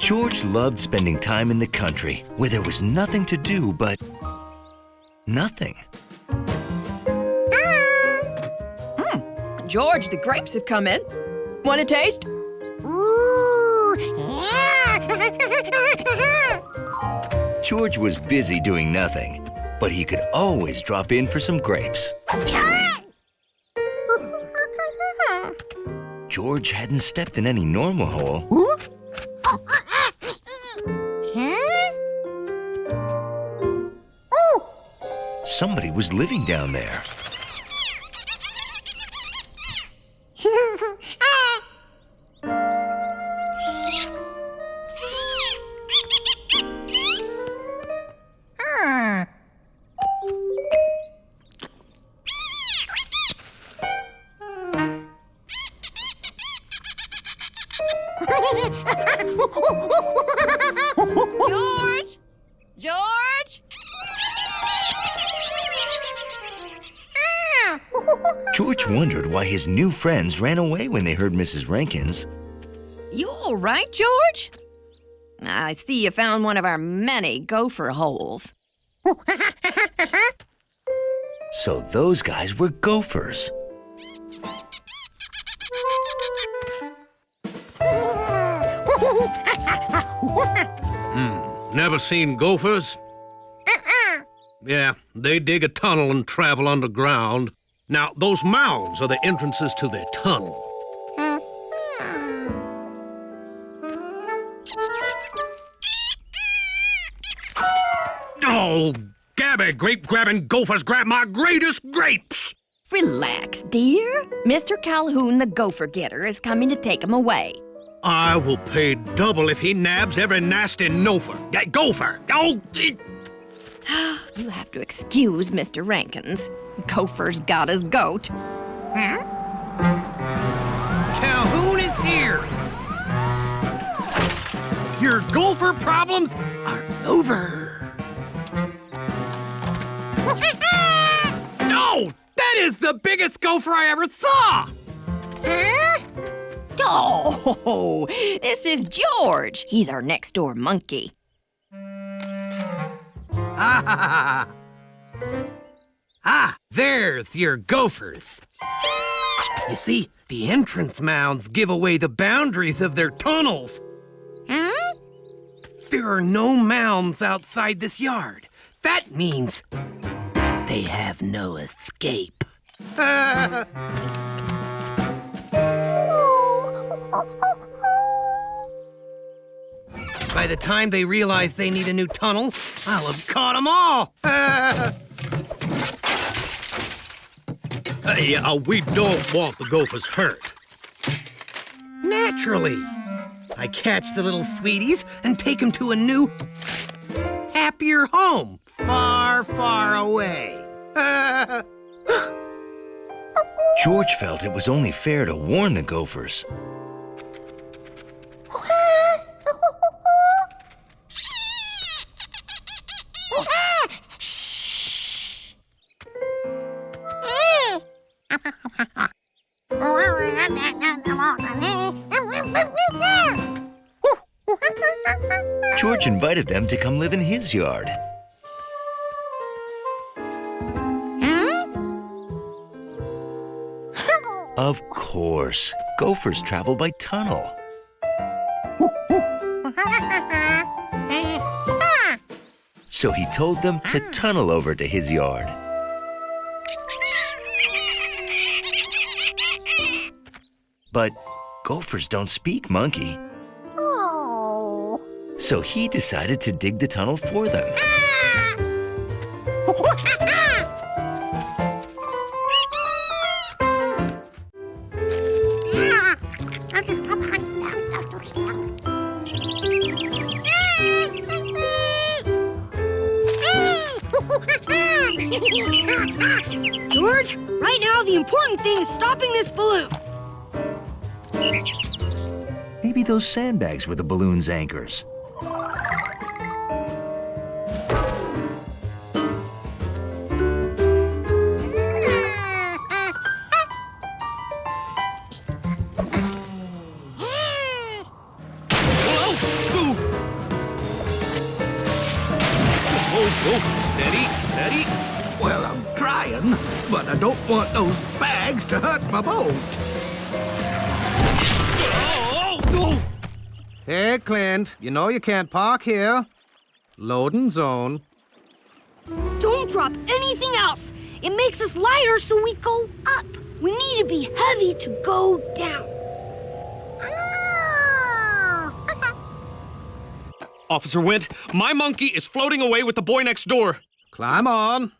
George loved spending time in the country where there was nothing to do but nothing. George, the grapes have come in. Want a taste? Ooh, yeah. George was busy doing nothing, but he could always drop in for some grapes. George hadn't stepped in any normal hole. Somebody was living down there. George! George! George wondered why his new friends ran away when they heard Mrs. Rankins. You all right, George? I see you found one of our many gopher holes. So those guys were gophers. Never seen gophers? Yeah, they dig a tunnel and travel underground. Now, those mounds are the entrances to their tunnel. Oh, Gabby, grape-grabbing gophers grab my greatest grapes! Relax, dear. Mr. Calhoun, the gopher getter, is coming to take them away. I will pay double if he nabs every nasty gopher. Oh, You have to excuse Mr. Rankins. Gopher's got his goat. Calhoun is here! Your gopher problems are over. No! That is the biggest gopher I ever saw! Oh, this is George. He's our next-door monkey. There's your gophers. You see, the entrance mounds give away the boundaries of their tunnels. There are no mounds outside this yard. That means they have no escape. By the time they realize they need a new tunnel, I'll have caught them all. We don't want the gophers hurt. Naturally. I catch the little sweeties and take them to a new, happier home, far, far away. George felt it was only fair to warn the gophers. George invited them to come live in his yard. Of course, gophers travel by tunnel. So he told them to tunnel over to his yard. But gophers don't speak monkey. So he decided to dig the tunnel for them. George, right now the important thing is stopping this balloon. Maybe those sandbags were the balloon's anchors. Oh, steady, steady. Well, I'm trying, but I don't want those bags to hurt my boat. Oh. Hey, Clint, you know you can't park here. Loading zone. Don't drop anything else. It makes us lighter so we go up. We need to be heavy to go down. Officer Wint, my monkey is floating away with the boy next door. Climb on.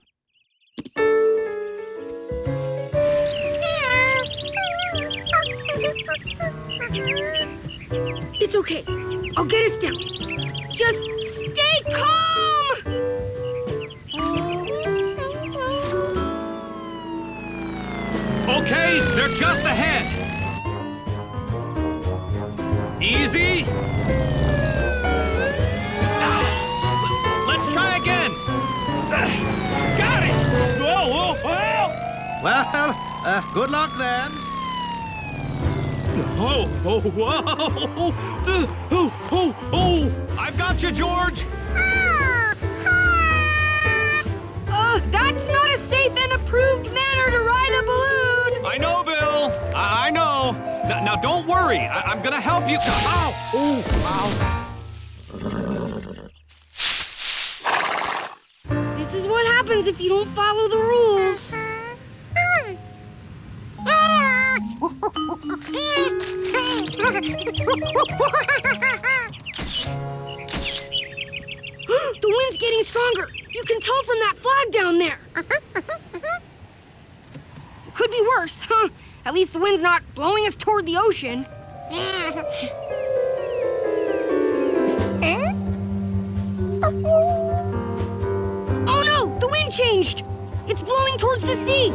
It's okay. I'll get us down. Just stay calm! Okay, they're just ahead. Easy. Let's try again. Got it. Whoa, whoa, whoa. Well, good luck then. Oh, oh, whoa. Oh, oh, oh. I've got you, George. That's not a safe and approved manner to ride a balloon! I know, Bill. I know. Now, don't worry. I'm gonna help you. Ow! Ooh, ow. This is what happens if you don't follow the rules. The wind's getting stronger. You can tell from that flag down there. Could be worse, huh? At least the wind's not blowing us toward the ocean. Oh no! The wind changed! It's blowing towards the sea!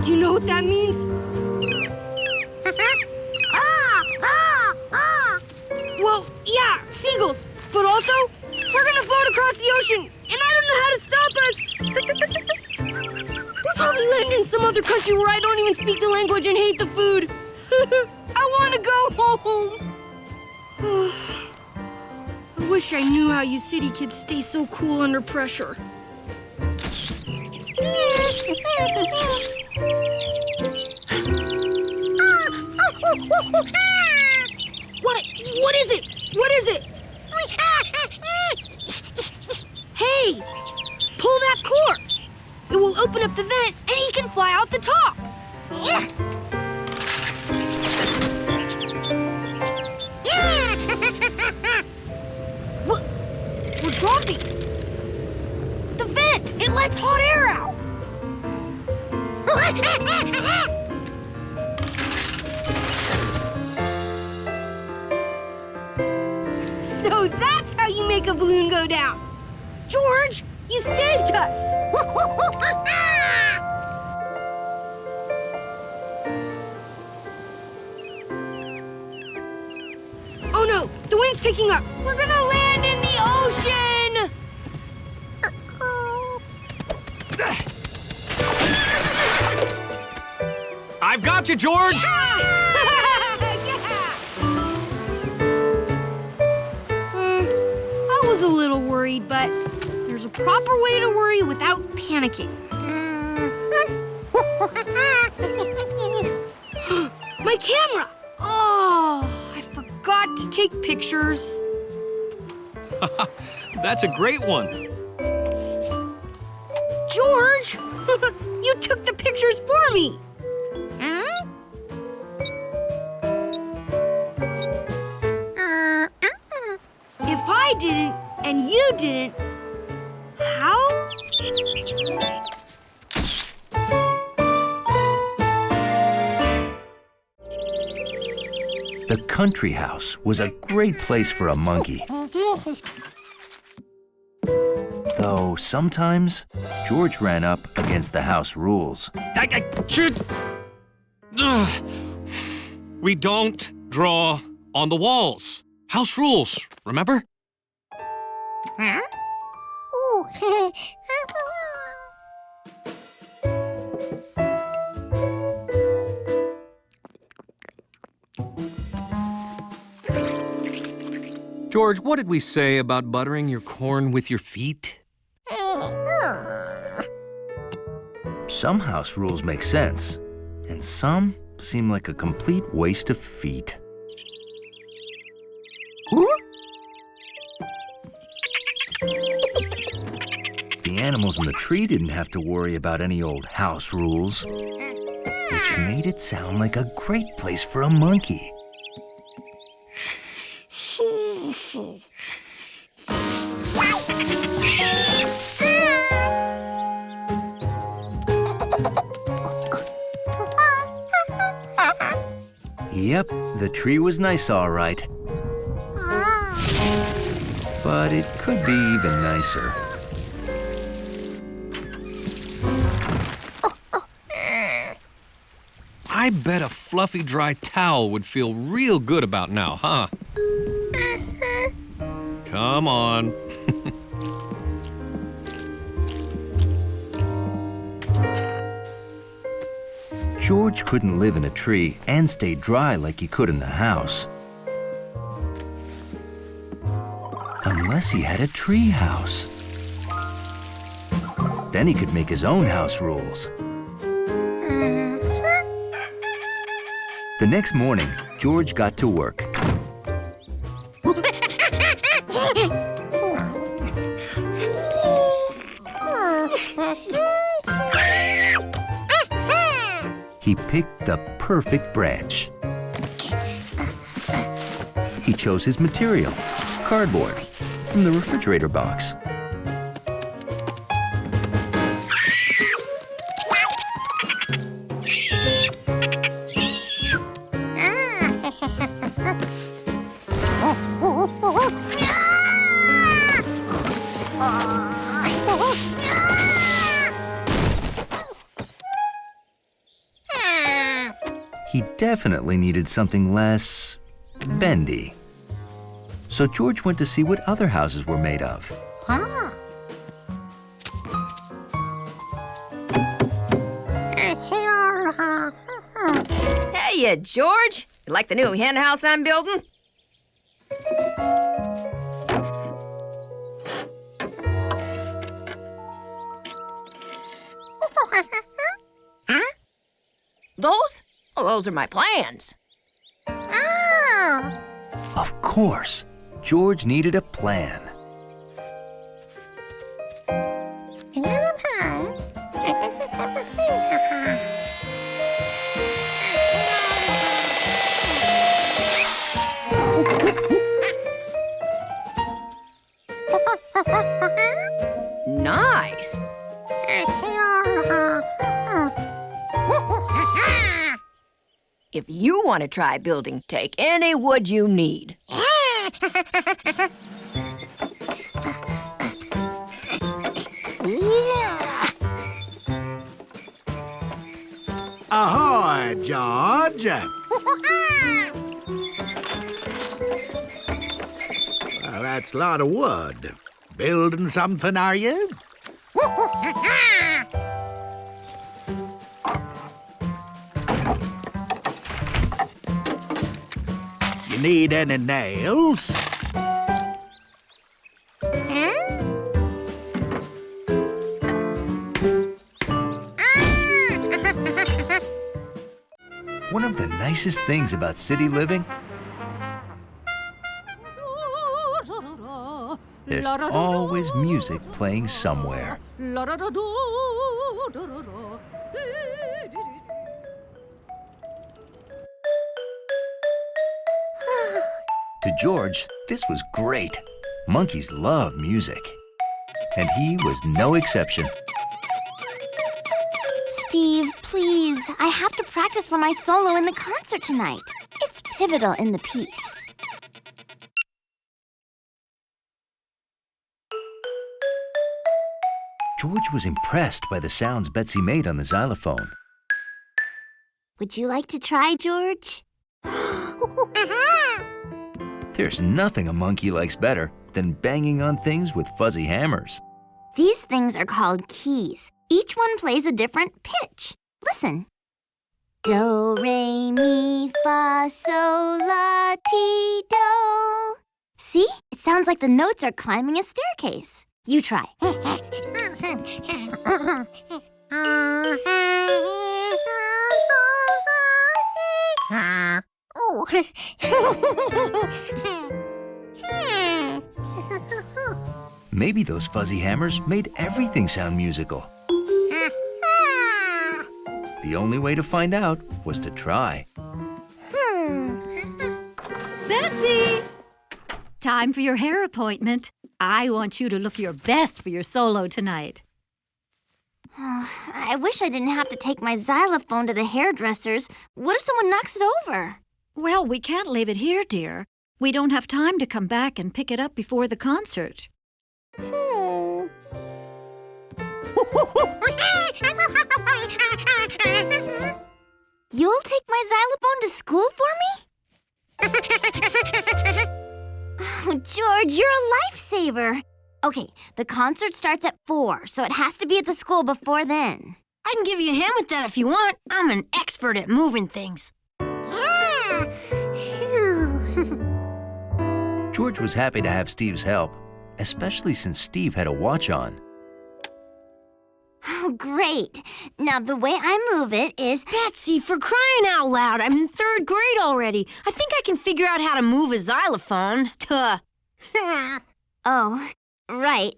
Do you know what that means? Well, yeah, seagulls. But also, we're gonna float across the ocean, and I don't know how to stop us! We'll probably land in some other country where I don't even speak the language and hate the food. I wanna go home! I wish I knew how you city kids stay so cool under pressure. What is it? What is it? Hey! Pull that cord! It will open up the vent and he can fly out the top! We're dropping! The vent! It lets hot air out! So that's how you make a balloon go down! George, you saved us! Oh no, the wind's picking up. We're gonna land in the ocean! I've got you, George. I was a little worried, but there's a proper way to worry without panicking. My camera! Oh, I forgot to take pictures. That's a great one. George, you took the pictures for me. If I didn't and you didn't, how? The country house was a great place for a monkey. Though sometimes George ran up against the house rules. We don't draw on the walls. House rules, remember? George, what did we say about buttering your corn with your feet? Some house rules make sense, and some seem like a complete waste of feet. The animals in the tree didn't have to worry about any old house rules, which made it sound like a great place for a monkey. Yep, the tree was nice, all right. But it could be even nicer. I bet a fluffy, dry towel would feel real good about now, huh? Come on. George couldn't live in a tree and stay dry like he could in the house. Unless he had a tree house. Then he could make his own house rules. The next morning, George got to work. He picked the perfect branch. He chose his material, cardboard, from the refrigerator box. He definitely needed something less bendy. So George went to see what other houses were made of. Hey, George. You like the new hen house I'm building? Those? Oh, those are my plans. Of course, George needed a plan. Nice. If you want to try building, take any wood you need. Ahoy, George. Well, that's a lot of wood. Building something, are you? You need any nails? One of the nicest things about city living, there's always music playing somewhere. To George, this was great. Monkeys love music. And he was no exception. Steve, please. I have to practice for my solo in the concert tonight. It's pivotal in the piece. George was impressed by the sounds Betsy made on the xylophone. Would you like to try, George? There's nothing a monkey likes better than banging on things with fuzzy hammers. These things are called keys. Each one plays a different pitch. Listen. Do, re, mi, fa, sol, la, ti, do. See? It sounds like the notes are climbing a staircase. You try. Maybe those fuzzy hammers made everything sound musical. The only way to find out was to try. Betsy! Time for your hair appointment. I want you to look your best for your solo tonight. I wish I didn't have to take my xylophone to the hairdresser's. What if someone knocks it over? Well, we can't leave it here, dear. We don't have time to come back and pick it up before the concert. You'll take my xylophone to school for me? Oh, George, you're a lifesaver. Okay, the concert starts at 4, so it has to be at the school before then. I can give you a hand with that if you want. I'm an expert at moving things. George was happy to have Steve's help, especially since Steve had a watch on. Oh, great. Now, the way I move it is... Betsy, for crying out loud, I'm in 3rd grade already. I think I can figure out how to move a xylophone. Tuh. Oh, right.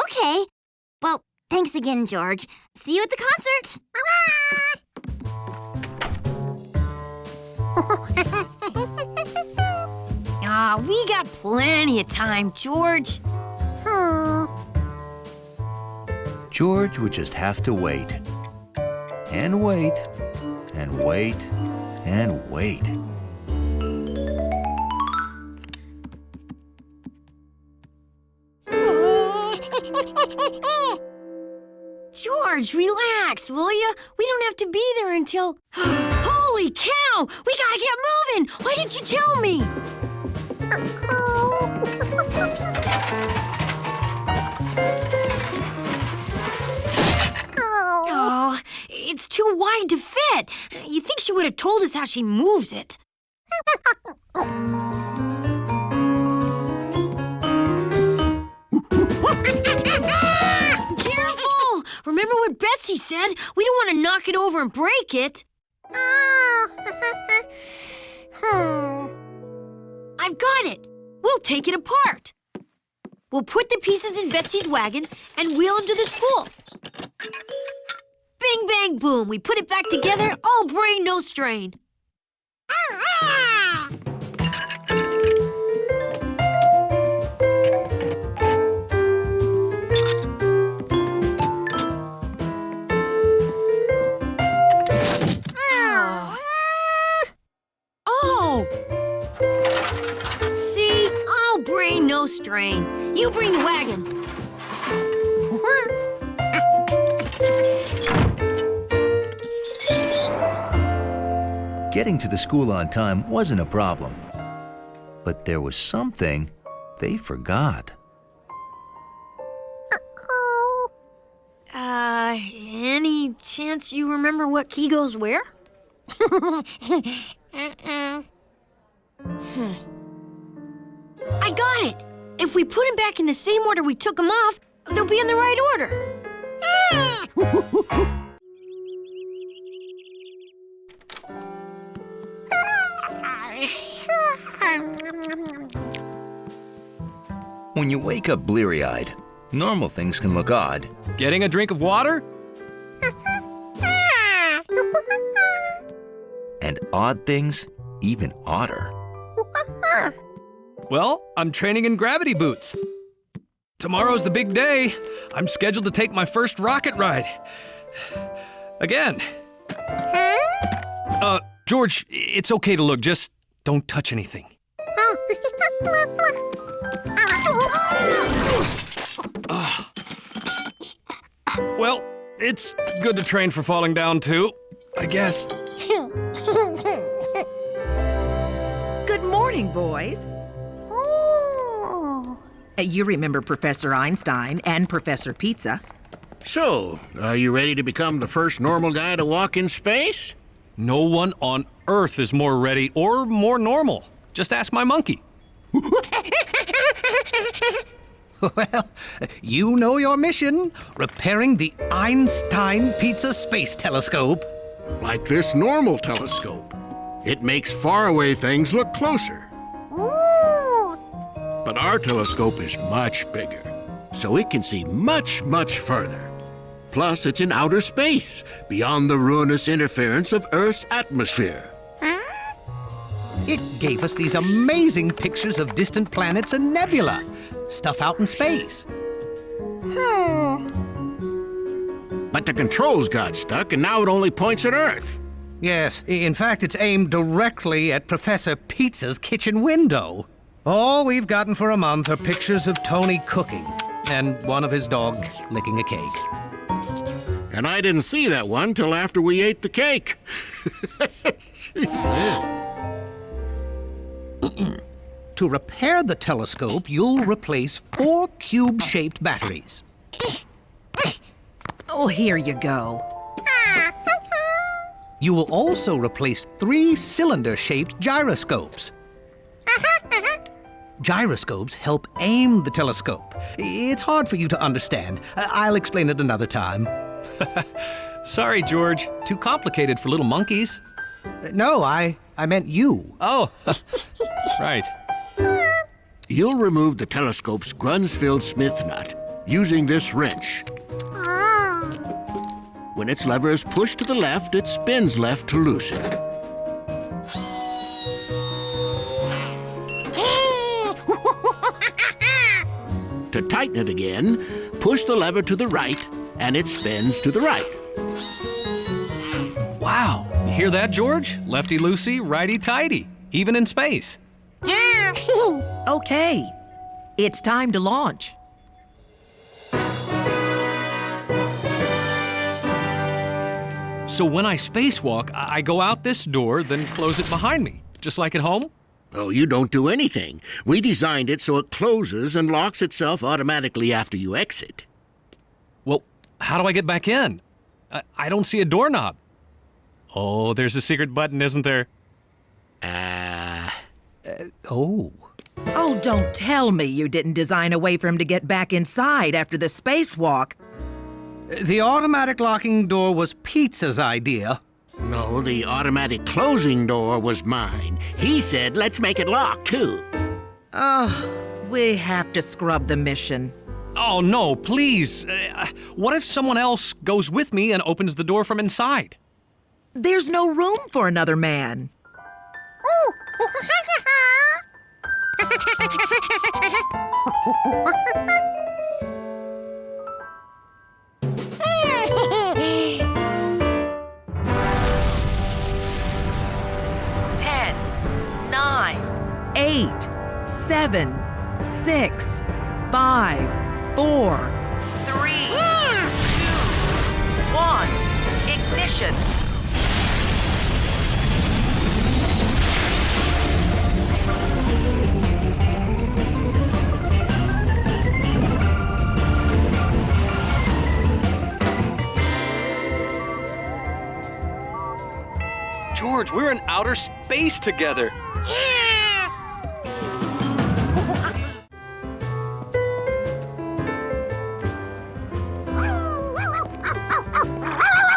Okay. Well, thanks again, George. See you at the concert. We got plenty of time, George. George would just have to wait. And wait. And wait. And wait. George, relax, will ya? We don't have to be there until... Holy cow! We gotta get moving! Why didn't you tell me? Oh, it's too wide to fit. You think she would have told us how she moves it. Careful! Remember what Betsy said? We don't want to knock it over and break it. I've got it. We'll take it apart. We'll put the pieces in Betsy's wagon and wheel them to the school. Bing, bang, boom. We put it back together. All brain, no strain. See? All brain, no strain. You bring the wagon. Getting to the school on time wasn't a problem. But there was something they forgot. Any chance you remember what key goes where? I got it! If we put them back in the same order we took them off, they'll be in the right order. When you wake up bleary-eyed, normal things can look odd. Getting a drink of water? And odd things even odder. Well, I'm training in gravity boots. Tomorrow's the big day. I'm scheduled to take my first rocket ride. Again. George, it's okay to look, just don't touch anything. Well, it's good to train for falling down, too, I guess. Good morning, boys. You remember Professor Einstein and Professor Pizza. So, are you ready to become the first normal guy to walk in space? No one on Earth is more ready or more normal. Just ask my monkey. Well, you know your mission. Repairing the Einstein Pizza Space Telescope. Like this normal telescope. It makes faraway things look closer. Ooh. But our telescope is much bigger, so it can see much, much further. Plus, it's in outer space, beyond the ruinous interference of Earth's atmosphere. It gave us these amazing pictures of distant planets and nebula. Stuff out in space. But the controls got stuck, and now it only points at Earth. Yes, in fact, it's aimed directly at Professor Pizza's kitchen window. All we've gotten for a month are pictures of Tony cooking and one of his dog licking a cake. And I didn't see that one till after we ate the cake. To repair the telescope, you'll replace 4 cube-shaped batteries. Oh, here you go. You will also replace 3 cylinder-shaped gyroscopes. Gyroscopes help aim the telescope. It's hard for you to understand. I'll explain it another time. Sorry, George. Too complicated for little monkeys. No, I meant you. Oh, right. You'll remove the telescope's Grunsfeld Smith nut using this wrench. When its lever is pushed to the left, it spins left to loosen. To tighten it again, push the lever to the right, and it spins to the right. Wow. You hear that, George? Lefty-loosey, righty-tighty, even in space. Okay, it's time to launch. So when I spacewalk, I go out this door, then close it behind me, just like at home? Oh, you don't do anything. We designed it so it closes and locks itself automatically after you exit. Well, how do I get back in? I don't see a doorknob. Oh, there's a secret button, isn't there? Oh. Oh, don't tell me you didn't design a way for him to get back inside after the spacewalk. The automatic locking door was Pizza's idea. No, the automatic closing door was mine. He said, let's make it lock, too. Oh, we have to scrub the mission. Oh, no, please. What if someone else goes with me and opens the door from inside? There's no room for another man. Ten, 9, 8, 7, 6, 5, 4, 3, 2, 1. Ignition. George, we're in outer space together.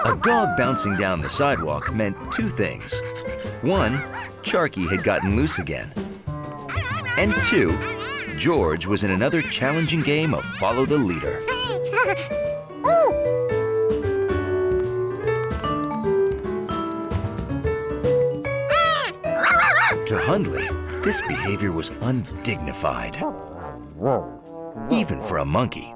A dog bouncing down the sidewalk meant 2 things. 1, Charky had gotten loose again. And 2, George was in another challenging game of follow the leader. To Hundley, this behavior was undignified. Even for a monkey.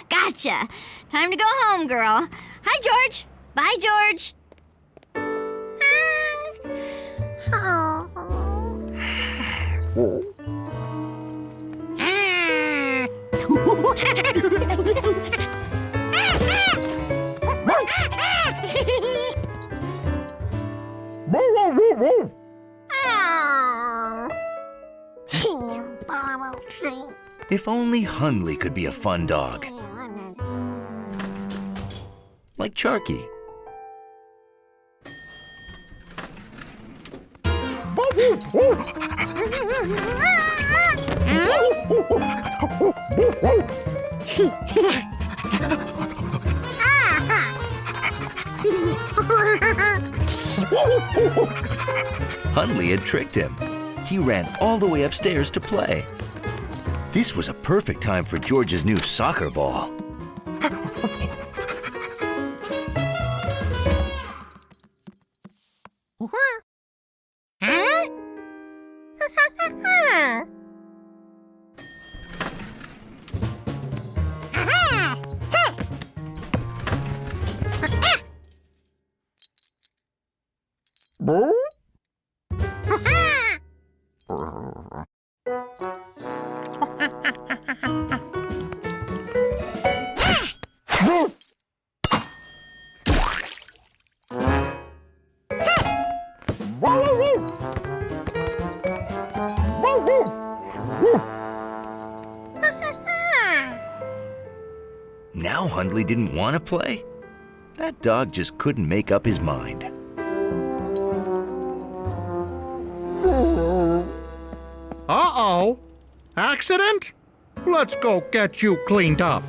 Gotcha. Time to go home, girl. Hi, George. Bye, George. If only Hundley could be a fun dog. Like Charky. Hundley had tricked him. He ran all the way upstairs to play. This was a perfect time for George's new soccer ball. Now Hundley didn't want to play. That dog just couldn't make up his mind. Uh-oh. Accident? Let's go get you cleaned up.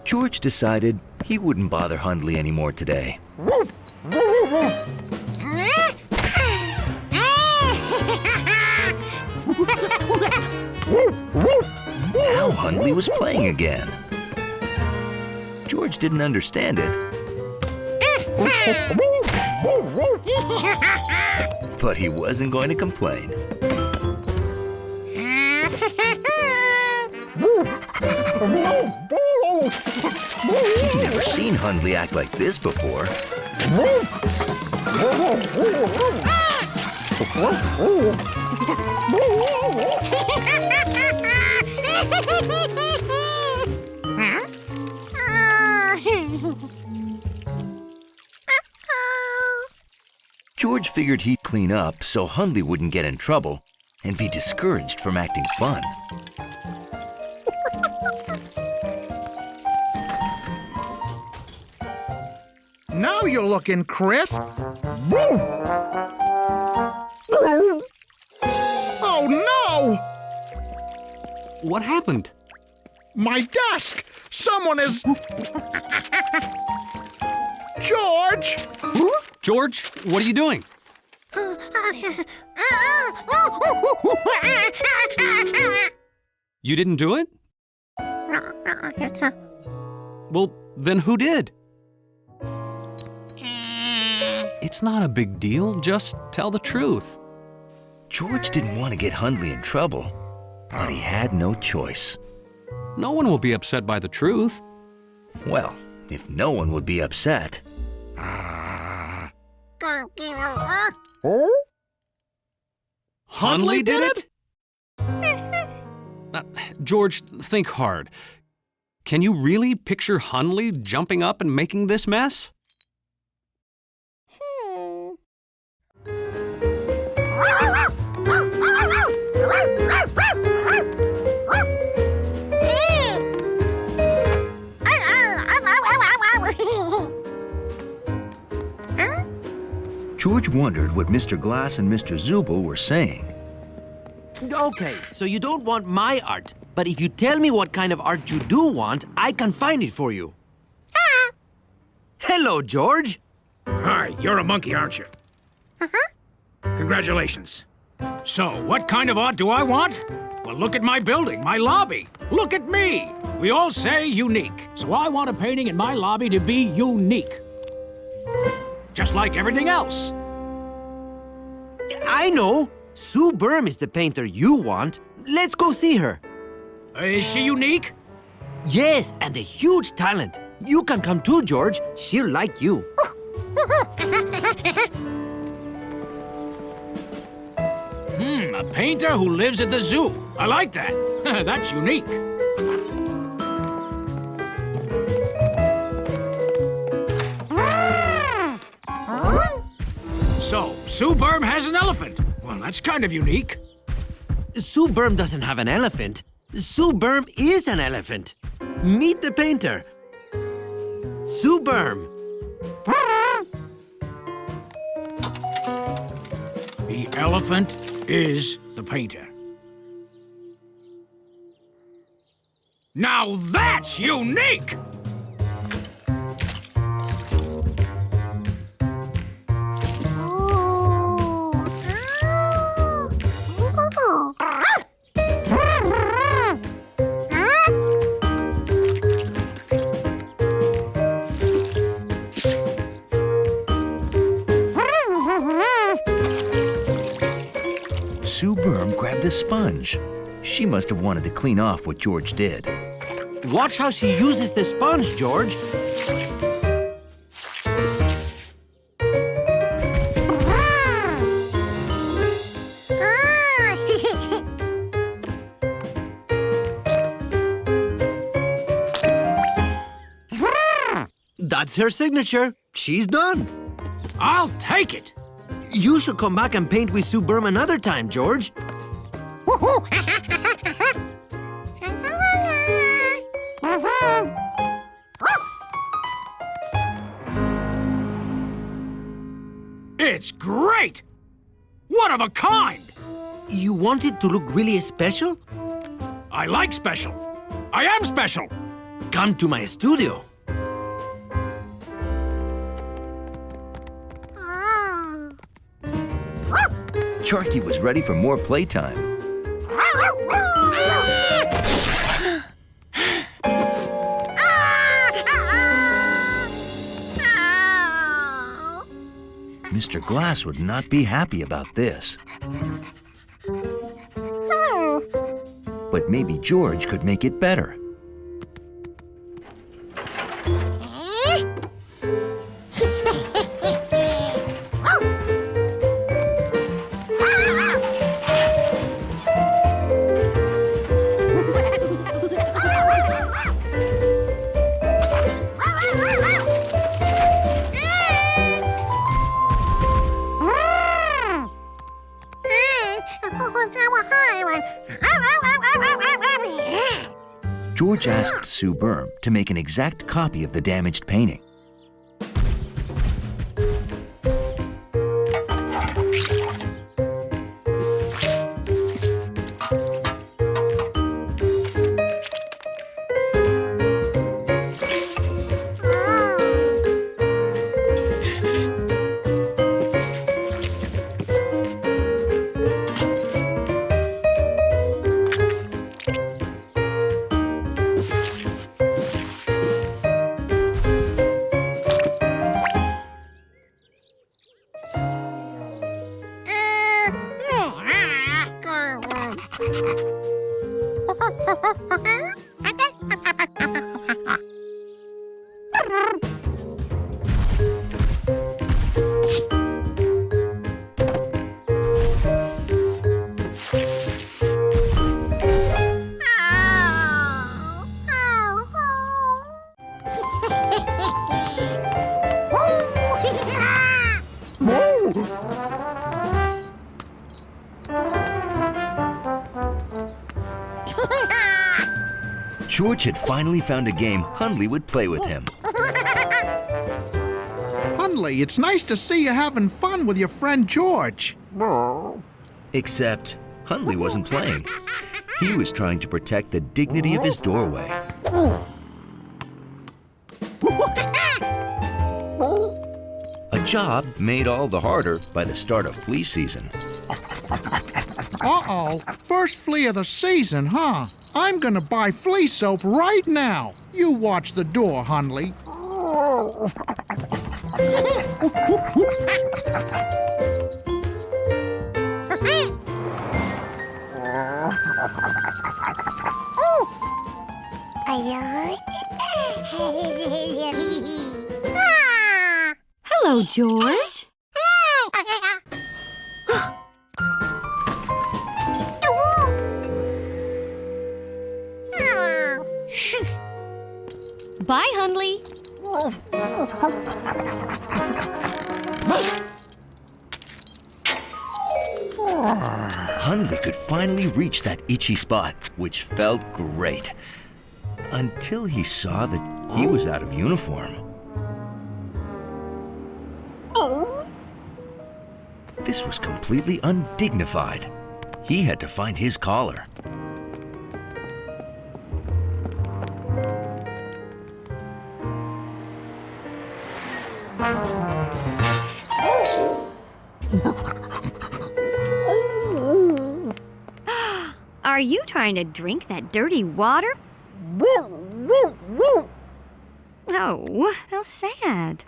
George decided he wouldn't bother Hundley anymore today. Now Hundley was playing again. George didn't understand it. But he wasn't going to complain. He'd never seen Hundley act like this before. George figured he'd clean up so Hundley wouldn't get in trouble and be discouraged from acting fun. Now you're looking crisp. Oh, no! What happened? My desk! Someone is... George! George, what are you doing? You didn't do it? Well, then who did? It's not a big deal. Just tell the truth. George didn't want to get Hundley in trouble, but he had no choice. No one will be upset by the truth. Well, if no one would be upset. Hundley did it? George, think hard. Can you really picture Hundley jumping up and making this mess? George wondered what Mr. Glass and Mr. Zubel were saying. Okay, so you don't want my art, but if you tell me what kind of art you do want, I can find it for you. Hello, George. Hi, you're a monkey, aren't you? Congratulations. So, what kind of art do I want? Well, look at my building, my lobby. Look at me. We all say unique, so I want a painting in my lobby to be unique. Just like everything else. I know. Sue Berm is the painter you want. Let's go see her. Is she unique? Yes, and a huge talent. You can come too, George. She'll like you. A painter who lives at the zoo. I like that. That's unique. So, Sue Berm has an elephant. Well, that's kind of unique. Sue Berm doesn't have an elephant. Sue Berm is an elephant. Meet the painter. Sue Berm. The elephant is the painter. Now that's unique! Sue Berm grabbed a sponge. She must have wanted to clean off what George did. Watch how she uses the sponge, George. That's her signature. She's done. I'll take it. You should come back and paint with Sue Berm another time, George. It's great! One of a kind! You want it to look really special? I like special. I am special. Come to my studio. Sharky was ready for more playtime. Mr. Glass would not be happy about this. But maybe George could make it better. George asked Sue Berm to make an exact copy of the damaged painting. George had finally found a game Hundley would play with him. Hundley, it's nice to see you having fun with your friend George. Except Hundley wasn't playing. He was trying to protect the dignity of his doorway. A job made all the harder by the start of flea season. Uh-oh, first flea of the season, huh? I'm gonna buy flea soap right now. You watch the door, Hundley. Hello, George. Bye, Hundley. Hundley could finally reach that itchy spot, which felt great. Until he saw that he was out of uniform. This was completely undignified. He had to find his collar. Are you trying to drink that dirty water? Oh, how sad.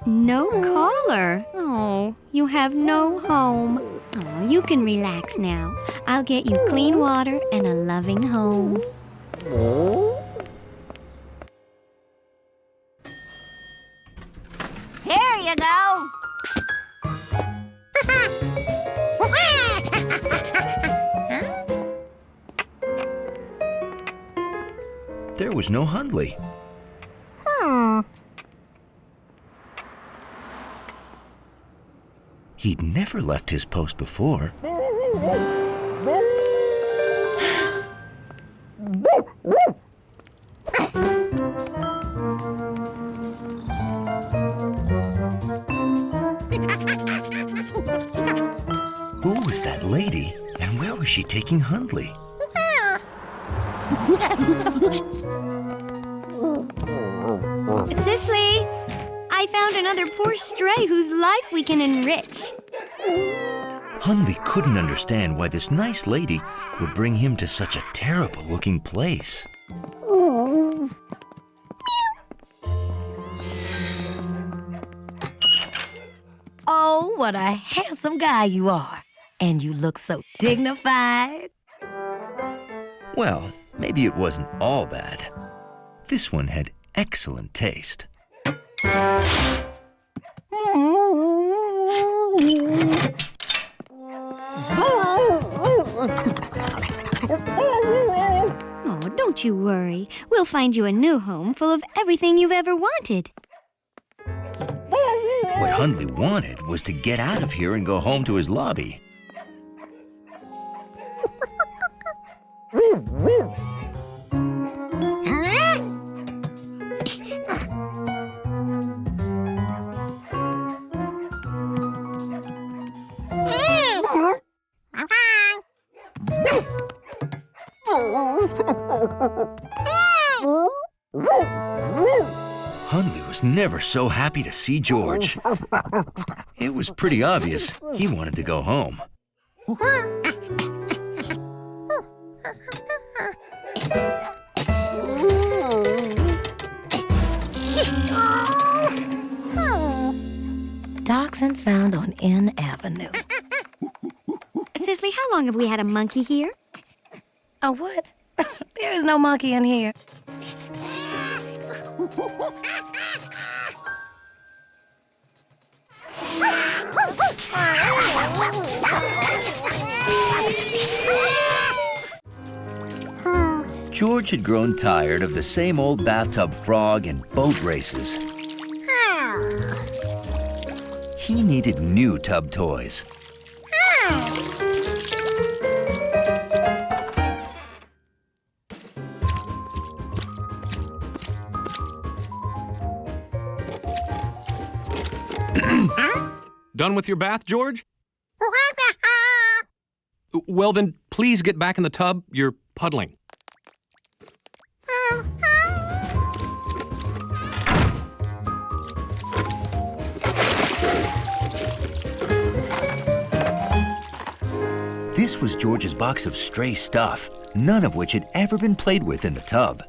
No collar. Oh, you have no home. Oh, you can relax now. I'll get you clean water and a loving home. Here you go. There was no Hundley. He'd never left his post before. Who was that lady, and where was she taking Hundley? Cicely, I found another poor stray whose life we can enrich. Hundley couldn't understand why this nice lady would bring him to such a terrible-looking place. Oh, what a handsome guy you are. And you look so dignified. Well, maybe it wasn't all bad. This one had excellent taste. Oh, don't you worry. We'll find you a new home full of everything you've ever wanted. What Hundley wanted was to get out of here and go home to his lobby. Hundley was never so happy to see George. It was pretty obvious he wanted to go home. Dachshund found on N Avenue. Cicely, how long have we had a monkey here? A what? There is no monkey in here. George had grown tired of the same old bathtub frog and boat races. He needed new tub toys. Done with your bath, George? Well, then, please get back in the tub. You're puddling. This was George's box of stray stuff, none of which had ever been played with in the tub.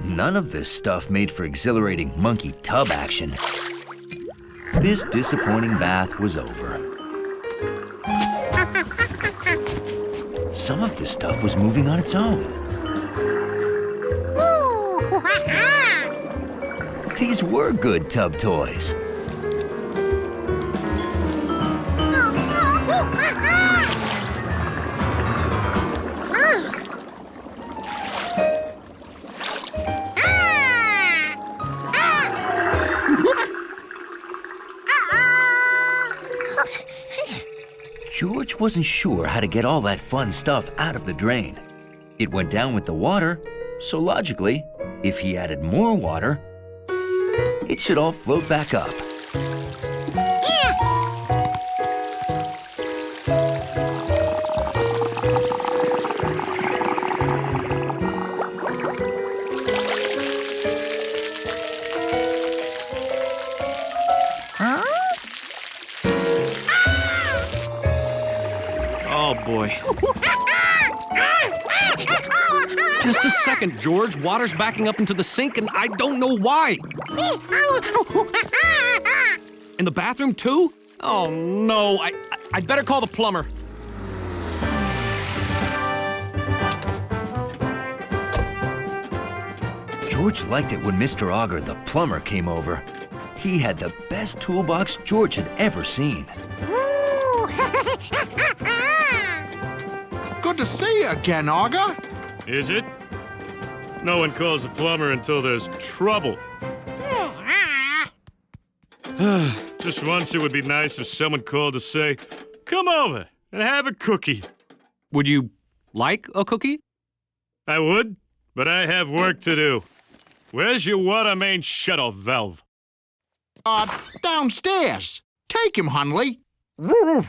None of this stuff made for exhilarating monkey tub action. This disappointing bath was over. Some of this stuff was moving on its own. These were good tub toys. George wasn't sure how to get all that fun stuff out of the drain. It went down with the water, so logically, if he added more water, it should all float back up. Oh, boy. Just a second, George. Water's backing up into the sink, and I don't know why. In the bathroom, too? Oh, no. I'd better call the plumber. George liked it when Mr. Auger, the plumber, came over. He had the best toolbox George had ever seen. Good to see you again, Auger. Is it? No one calls the plumber until there's trouble. Just once it would be nice if someone called to say, "Come over and have a cookie." Would you like a cookie? I would, but I have work to do. Where's your water main shut-off valve? Downstairs. Take him, Hunley. Woo!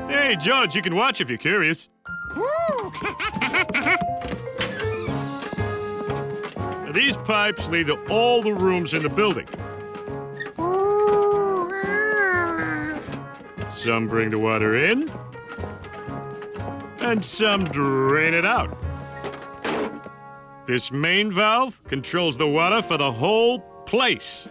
Hey, George, you can watch if you're curious. These pipes lead to all the rooms in the building. Some bring the water in, and some drain it out. This main valve controls the water for the whole place.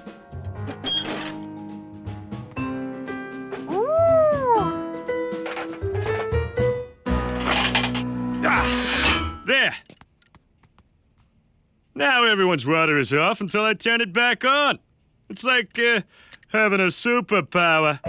There. Now everyone's water is off until I turn it back on. It's like having a superpower.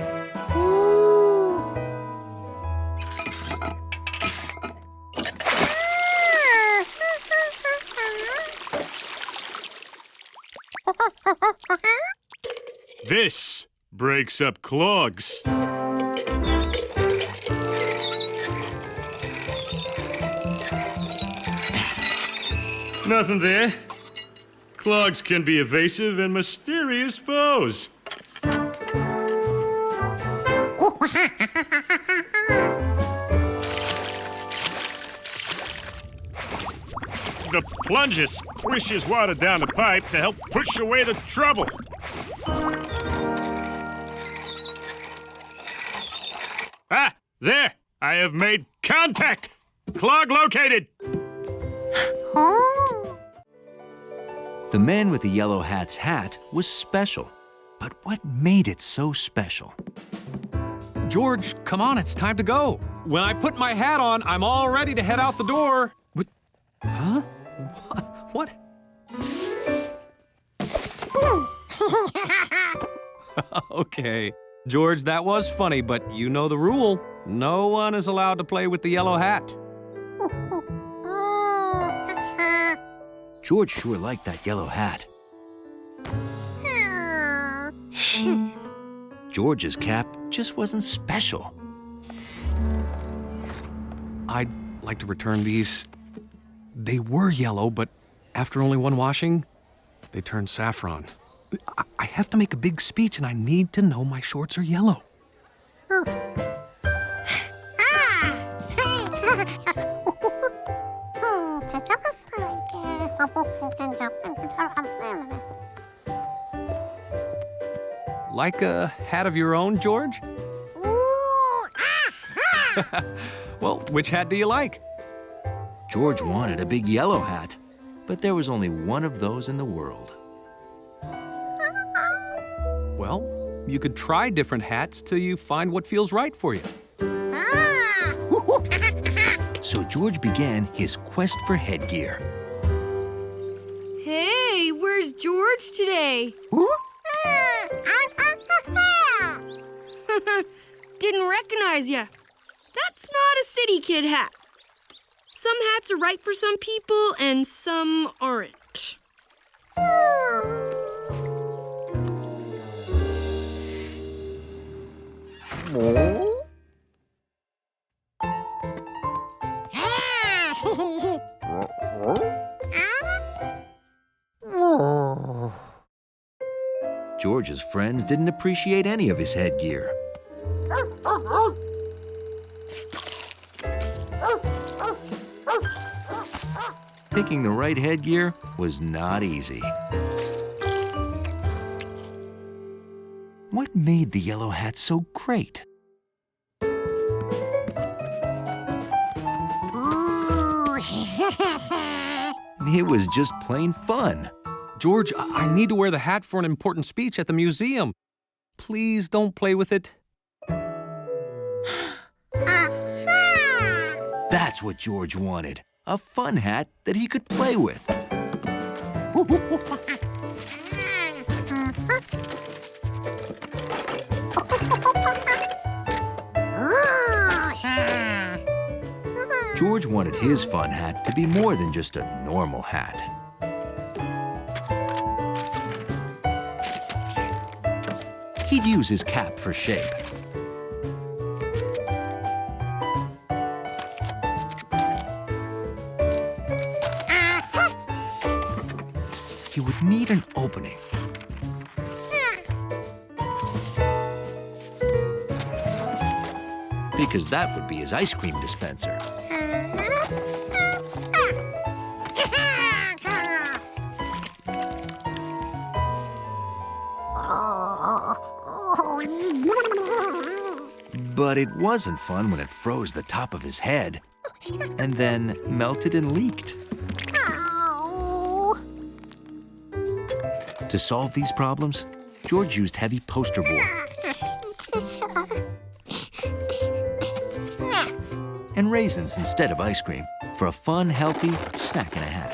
This breaks up clogs. Nothing there. Clogs can be evasive and mysterious foes. The plunger squishes water down the pipe to help push away the trouble. Ah, there! I have made contact! Clog located! The man with the yellow hat's hat was special. But what made it so special? George, come on, it's time to go. When I put my hat on, I'm all ready to head out the door. What? Huh? What? Okay. George, that was funny, but you know the rule. No one is allowed to play with the yellow hat. George sure liked that yellow hat. George's cap just wasn't special. I'd like to return these. They were yellow, but after only one washing, they turned saffron. I have to make a big speech, and I need to know my shorts are yellow. Like a hat of your own, George? Well, which hat do you like? George wanted a big yellow hat, but there was only one of those in the world. Well, you could try different hats till you find what feels right for you. So George began his quest for headgear. Hey, where's George today? Didn't recognize ya. That's not a city kid hat. Some hats are right for some people and some aren't. George's friends didn't appreciate any of his headgear. Picking the right headgear was not easy. What made the yellow hat so great? It was just plain fun. George, I need to wear the hat for an important speech at the museum. Please don't play with it. That's what George wanted. A fun hat that he could play with. George wanted his fun hat to be more than just a normal hat. He'd use his cap for shape. He would need an opening. Because that would be his ice cream dispenser. But it wasn't fun when it froze the top of his head and then melted and leaked. To solve these problems, George used heavy poster board and raisins instead of ice cream for a fun, healthy snack and a hat.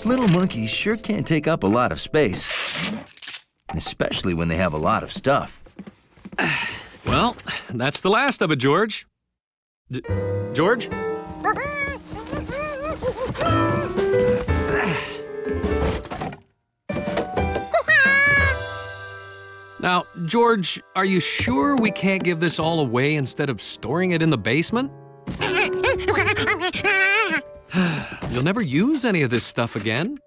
Little monkeys sure can't take up a lot of space, especially when they have a lot of stuff. Well, that's the last of it, George. George? Now, George, are you sure we can't give this all away instead of storing it in the basement? You'll never use any of this stuff again.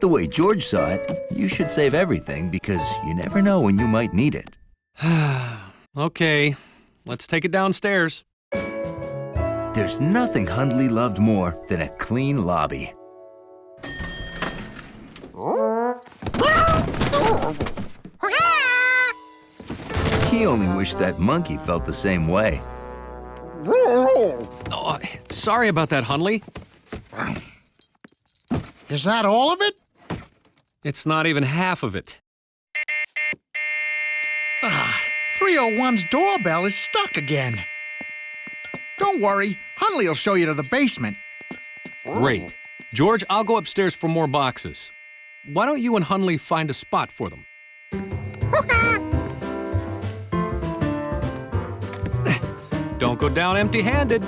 The way George saw it, you should save everything because you never know when you might need it. Okay, let's take it downstairs. There's nothing Hundley loved more than a clean lobby. He only wished that monkey felt the same way. Oh, sorry about that, Hundley. Is that all of it? It's not even half of it. 301's doorbell is stuck again. Don't worry, Hundley will show you to the basement. Great. George, I'll go upstairs for more boxes. Why don't you and Hundley find a spot for them? Don't go down empty-handed.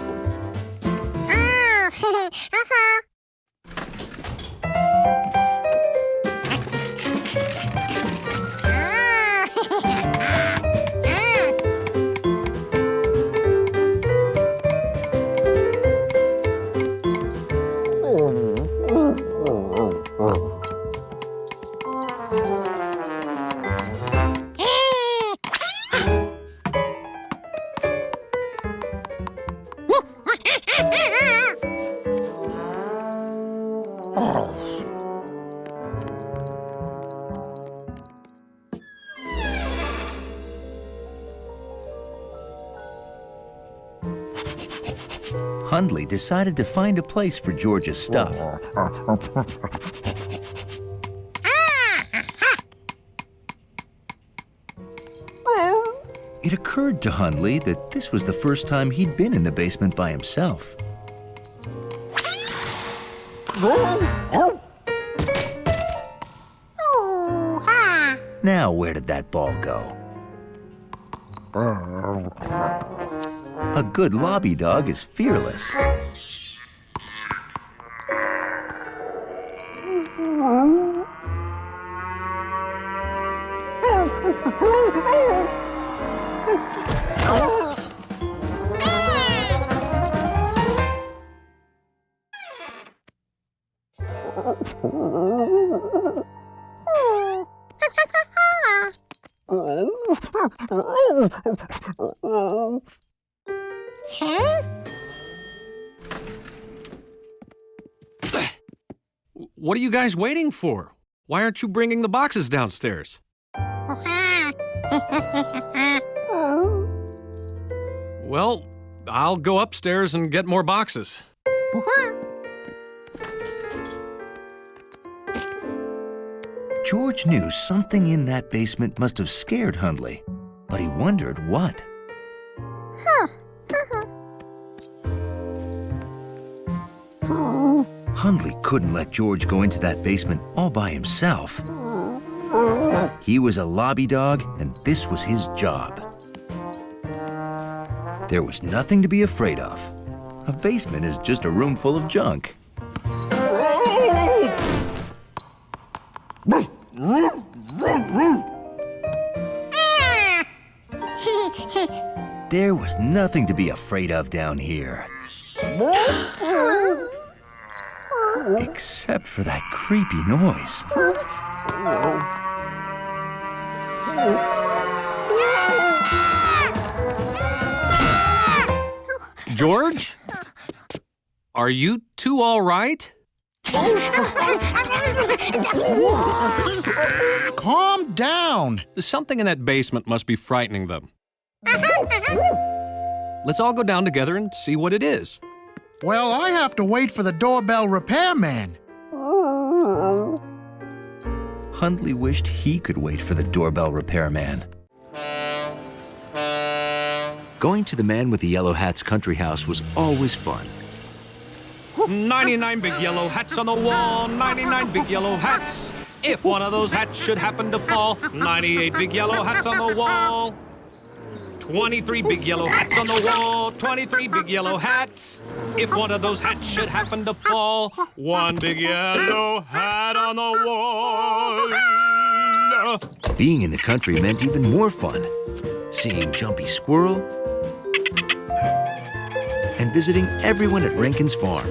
Hundley decided to find a place for George's stuff. It occurred to Hundley that this was the first time he'd been in the basement by himself. Now, where did that ball go? A good lobby dog is fearless. What are you guys waiting for? Why aren't you bringing the boxes downstairs? Well, I'll go upstairs and get more boxes. George knew something in that basement must have scared Hundley, but he wondered what. Hundley couldn't let George go into that basement all by himself. He was a lobby dog, and this was his job. There was nothing to be afraid of. A basement is just a room full of junk. There was nothing to be afraid of down here. Except for that creepy noise. George? Are you two all right? Calm down. Something in that basement must be frightening them. Let's all go down together and see what it is. Well, I have to wait for the doorbell repairman. Hundley wished he could wait for the doorbell repairman. Going to the man with the yellow hat's country house was always fun. 99 big yellow hats on the wall, 99 big yellow hats. If one of those hats should happen to fall, 98 big yellow hats on the wall. 23 big yellow hats on the wall, 23 big yellow hats. If one of those hats should happen to fall, one big yellow hat on the wall. Being in the country meant even more fun. Seeing Jumpy Squirrel and visiting everyone at Rankin's farm,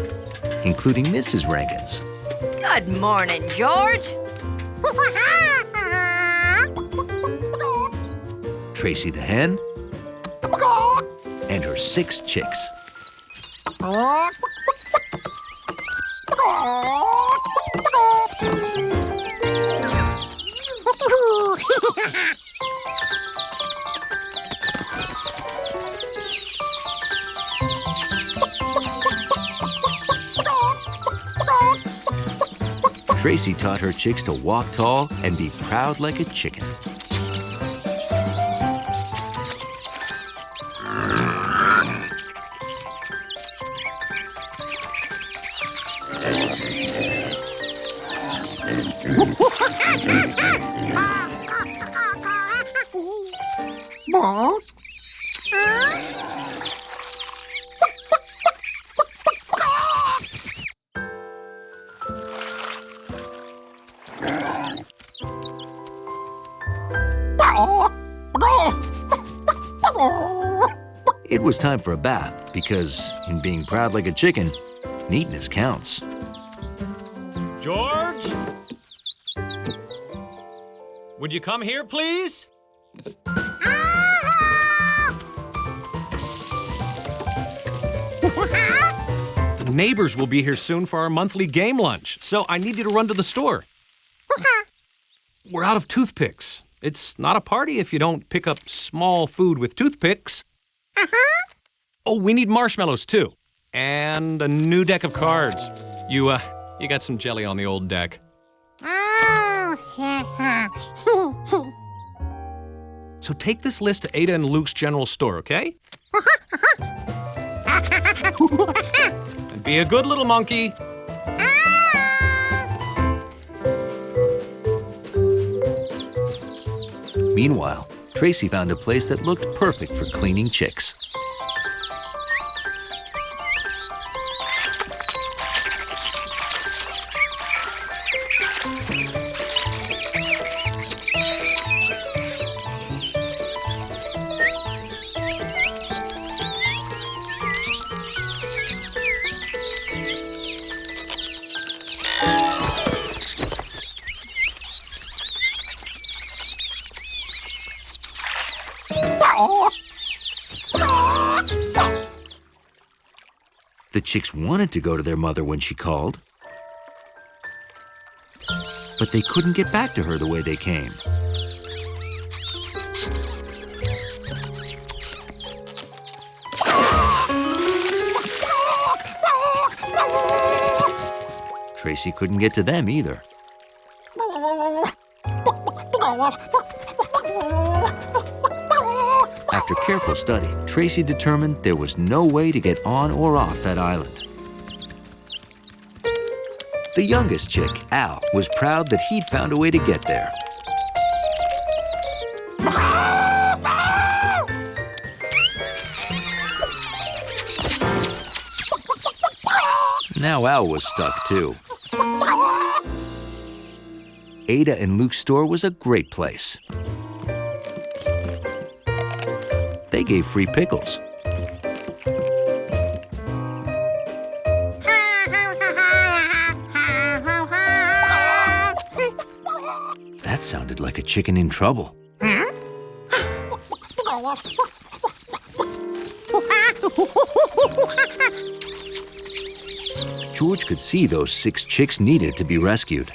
including Mrs. Rankins. Good morning, George. Tracy the hen, and her 6 chicks. Tracy taught her chicks to walk tall and be proud like a chicken. It was time for a bath because, in being proud like a chicken, neatness counts. George? Would you come here, please? The neighbors will be here soon for our monthly game lunch, so I need you to run to the store. We're out of toothpicks. It's not a party if you don't pick up small food with toothpicks. Oh, we need marshmallows, too. And a new deck of cards. You got some jelly on the old deck. So take this list to Ada and Luke's general store, okay? And be a good little monkey. Meanwhile, Tracy found a place that looked perfect for cleaning chicks. The chicks wanted to go to their mother when she called, but they couldn't get back to her the way they came. Tracy couldn't get to them either. After careful study, Tracy determined there was no way to get on or off that island. The youngest chick, Al, was proud that he'd found a way to get there. Now Al was stuck too. Ada and Luke's store was a great place. They gave free pickles. That sounded like a chicken in trouble. George could see those 6 chicks needed to be rescued.